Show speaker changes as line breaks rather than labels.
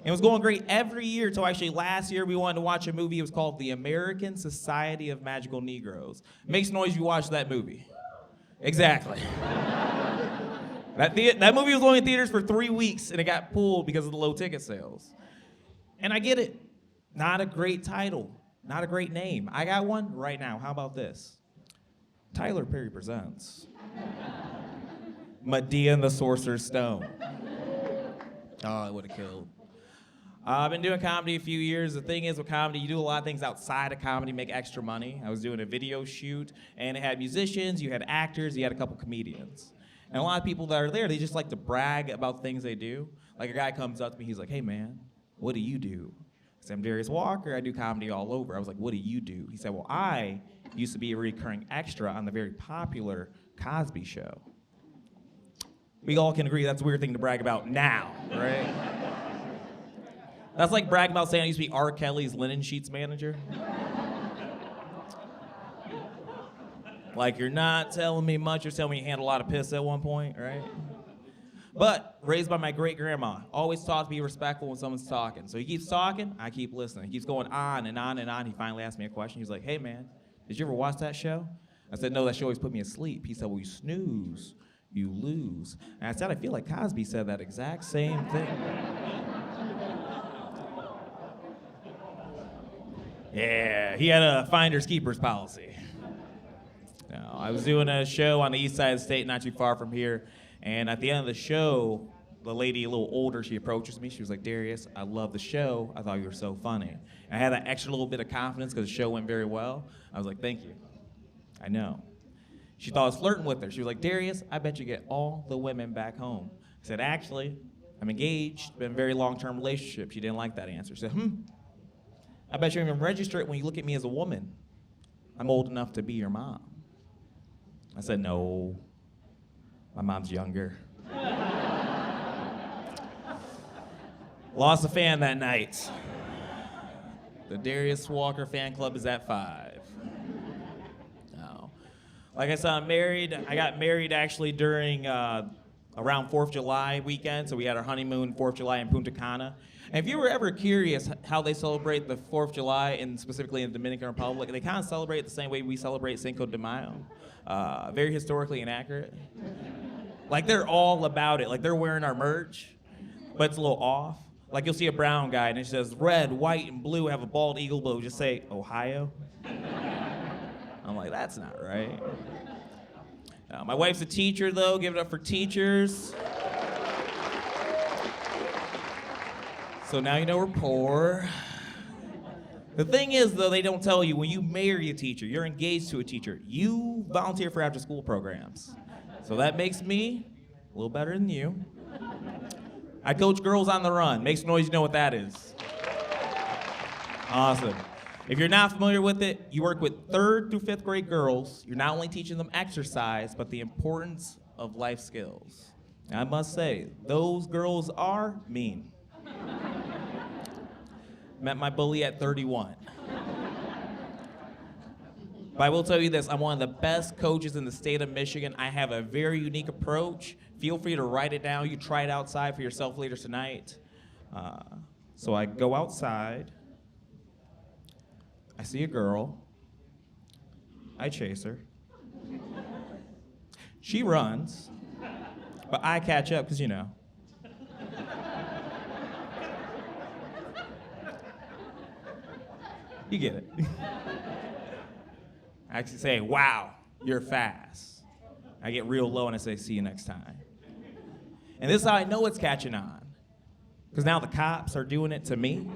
It was going great every year until actually last year we wanted to watch a movie. It was called The American Society of Magical Negroes. Makes noise if you watch that movie. Exactly. That movie was only in theaters for 3 weeks, and it got pulled because of the low ticket sales. And I get it. Not a great title. Not a great name. I got one right now. How about this? Tyler Perry presents Medea and the Sorcerer's Stone. Oh, it would have killed. I've been doing comedy a few years. The thing is with comedy, you do a lot of things outside of comedy, make extra money. I was doing a video shoot, and it had musicians, you had actors, you had a couple comedians. And a lot of people that are there, they just like to brag about things they do. Like a guy comes up to me, he's like, hey man, what do you do? I said, I'm Darius Walker, I do comedy all over. I was like, what do you do? He said, well, I used to be a recurring extra on the very popular Cosby Show. We all can agree that's a weird thing to brag about now, right? That's like bragging about saying I used to be R. Kelly's linen sheets manager. Like, you're not telling me much, you're telling me you handled a lot of piss at one point, right? But raised by my great-grandma, always taught to be respectful when someone's talking. So he keeps talking, I keep listening. He keeps going on and on and on. He finally asked me a question. He's like, hey man, did you ever watch that show? I said, no, that show always put me asleep. He said, well, you snooze, you lose. And I said, I feel like Cosby said that exact same thing. Yeah, he had a finders keepers policy. Now, I was doing a show on the east side of the state, not too far from here, and at the end of the show, the lady, a little older, she approaches me. She was like, Darius, I love the show. I thought you were so funny. And I had that extra little bit of confidence because the show went very well. I was like, thank you. I know. She thought I was flirting with her. She was like, Darius, I bet you get all the women back home. I said, actually, I'm engaged, been in a very long-term relationship. She didn't like that answer. She said, I bet you even register it when you look at me as a woman. I'm old enough to be your mom. I said, no, my mom's younger. Lost a fan that night. The Darius Walker fan club is at 5. No. Like I said, I'm married. I got married actually during around 4th of July weekend, so we had our honeymoon 4th of July in Punta Cana. And if you were ever curious how they celebrate the 4th of July, and specifically in the Dominican Republic, they kind of celebrate it the same way we celebrate Cinco de Mayo. Very historically inaccurate. Like, they're all about it. Like, they're wearing our merch, but it's a little off. Like, you'll see a brown guy, and it says red, white, and blue have a bald eagle, but it'll just say Ohio. I'm like, that's not right. My wife's a teacher, though. Give it up for teachers. So now you know we're poor. The thing is, though, they don't tell you when you marry a teacher, you're engaged to a teacher, you volunteer for after-school programs. So that makes me a little better than you. I coach girls on the run. Make some noise, you know what that is. Awesome. If you're not familiar with it, you work with 3rd through 5th grade girls. You're not only teaching them exercise, but the importance of life skills. And I must say, those girls are mean. Met my bully at 31. But I will tell you this, I'm one of the best coaches in the state of Michigan. I have a very unique approach. Feel free to write it down. You try it outside for yourself later tonight. So I go outside. I see a girl. I chase her. She runs, but I catch up because, you know. You get it. I actually say, wow, you're fast. I get real low and I say, see you next time. And this is how I know it's catching on. Because now the cops are doing it to me.